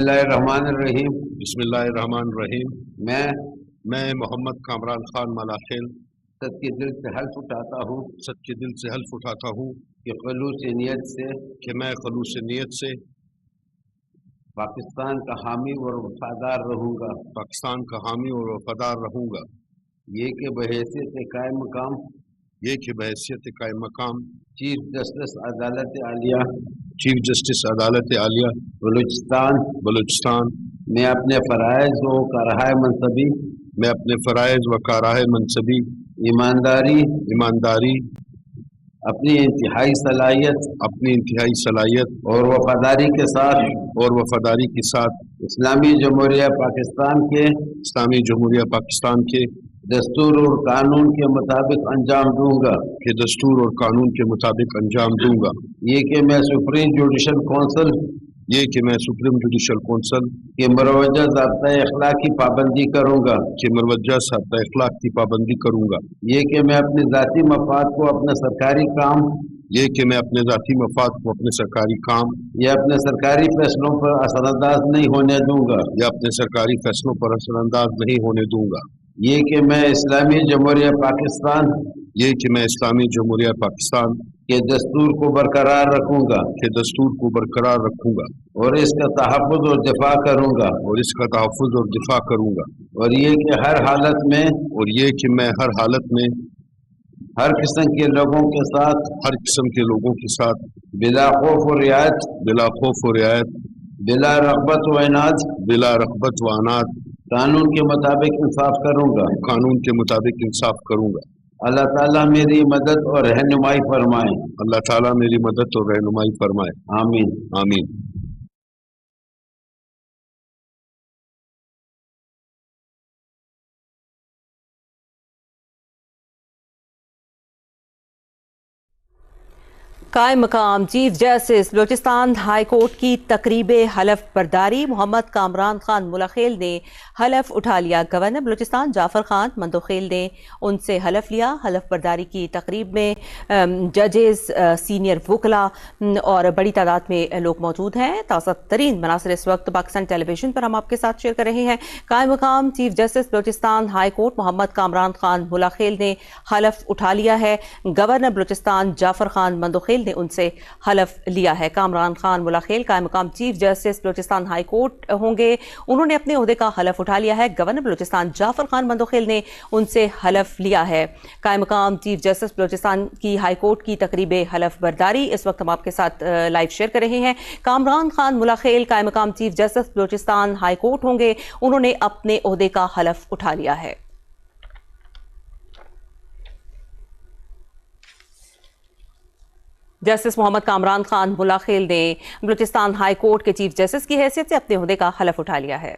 Bismillahirrahmanirrahim. बिस्मिल्लाहिर्रहमानिर्रहीम। मैं मोहम्मद कामरान खान मलाखिल सच के दिल से हल्फ उठाता हूँ सच्चे दिल से हल्फ उठाता हूँ कि खलूस नियत से कि मैं खलूस नीयत से पाकिस्तान का हामी और वफादार रहूँगा। पाकिस्तान का हामी और वफादार रहूँगा। ये कि बहैसियत कायम मकाम ये कि बहैसियत कायम मकाम चीफ जस्टिस अदालत आलिया चीफ जस्टिस अदालत आलिया बलूचिस्तान मैं अपने फ़राइज़ व कराए मनसबी मैं अपने फ़राइज़ व काराए मनसबी ईमानदारी अपनी इंतहाई सलाहियत और वफादारी के साथ इस्लामी जमहूरिया पाकिस्तान के दस्तूर और कानून के मुताबिक अंजाम दूंगा। ये कि मैं सुप्रीम जुडिशल कौंसिल के मरवजा ज़ाब्ता अखलाक की पाबंदी करूँगा। ये कि मैं अपने ज़ाती मफाद को अपने सरकारी काम या अपने सरकारी फैसलों पर असरअंदाज नहीं होने दूंगा। ये कि मैं इस्लामी जमहूरिया पाकिस्तान के दस्तूर को बरकरार रखूंगा और इसका तहफ़्फ़ुज़ और दिफा करूंगा। और ये कि मैं हर हालत में हर किस्म के लोगों के साथ बिला खौफ और रियायत बिला रग़बत व अनाद कानून के मुताबिक इंसाफ करूंगा। अल्लाह ताला मेरी मदद और रहनुमाई फरमाए। आमीन। कायम मकाम chief justice Balochistan high court की तकरीब हलफ बर्दारी। मोहम्मद कामरान खान मुलाखिल ने हलफ उठा लिया। गवर्नर बलूचिस्तान जाफर खान मंदोखिल ने उनसे हलफ लिया। हलफ बर्दारी की तकरीब में जजेस, सीनियर वकला और बड़ी तादाद में लोग मौजूद हैं। ताज़ा तरीन मनासिर इस वक्त पाकिस्तान टेलीविजन पर हम आपके साथ शेयर कर रहे हैं। कायम मकाम chief justice Balochistan high court Mohammad Kamran Khan Mulakhail ने हलफ उठा लिया है। गवर्नर बलूचिस्तान जाफर खान मंदोखिल ने उनसे हलफ लिया है। कामरान खान मुलाखिल कायम मकाम chief justice Balochistan high court होंगे। उन्होंने अपने ओहदे का हलफ उठा लिया है। गवर्नर बलूचिस्तान जाफर खान मंदोखिल ने उनसे हलफ लिया है। कायम मकाम चीफ जस्टिस बलूचिस्तान की हाई कोर्ट की तकरीब हलफ बर्दारी इस वक्त हम आपके साथ लाइव शेयर कर रहे हैं। कामरान खान मुलाखिल कायम मकाम chief justice Balochistan high court होंगे। उन्होंने अपने ओहदे का हलफ उठा लिया है। जस्टिस मोहम्मद कामरान खान मुलाखिल ने बलूचिस्तान हाई कोर्ट के चीफ जस्टिस की हैसियत से अपने ओहदे का हलफ उठा लिया है।